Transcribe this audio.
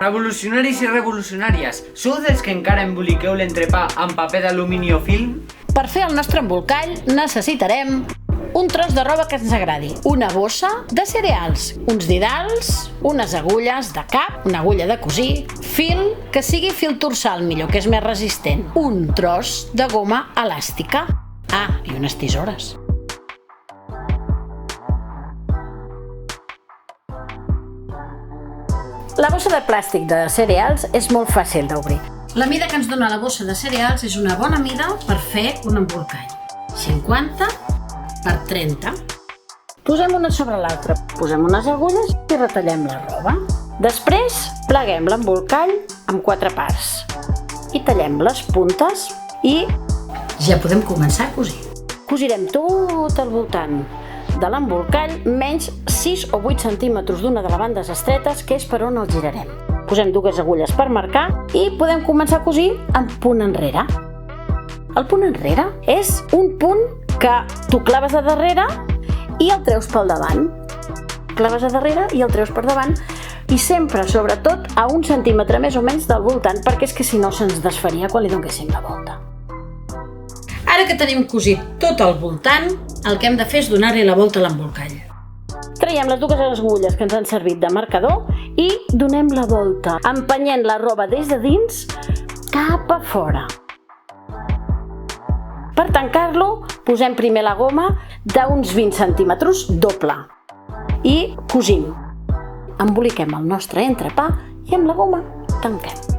Revolucionaris i revolucionàries, sou dels que encara emboliqueu l'entrepà amb paper d'alumini o film? Per fer el nostre embolcall necessitarem un tros de roba que ens agradi, una bossa de cereals, uns didals, unes agulles de cap, una agulla de cosir, fil que sigui fil torsal millor, que és més resistent, un tros de goma elàstica, i unes tisores. La bossa de plàstic de cereals és molt fàcil d'obrir. La mida que ens dona la bossa de cereals és una bona mida per fer un embolcall. 50 per 30. Posem una sobre l'altra, posem unes agulles i retallem la roba. Després pleguem l'embolcall en 4 parts i tallem les puntes i ja podem començar a cosir. Cosirem tot al voltant de l'embolcall menys 6 o 8 centímetres d'una de les bandes estretes, que és per on el girarem. Posem 2 agulles per marcar i podem començar a cosir en punt enrere. El punt enrere és un punt que tu claves a darrere i el treus pel davant. Claves a darrere i el treus per davant i sempre, sobretot, a 1 centímetre més o menys del voltant, perquè és que si no se'ns desfaria quan li donéssim la volta. Ara que tenim cosit tot al voltant, el que hem de fer és donar-li la volta a l'embolcall. Traiem les 2 agulles que ens han servit de marcador i donem la volta, empenyent la roba des de dins cap a fora. Per tancar-lo, posem primer la goma d'uns 20 centímetres doble i cosim. Emboliquem el nostre entrepà i amb la goma tanquem.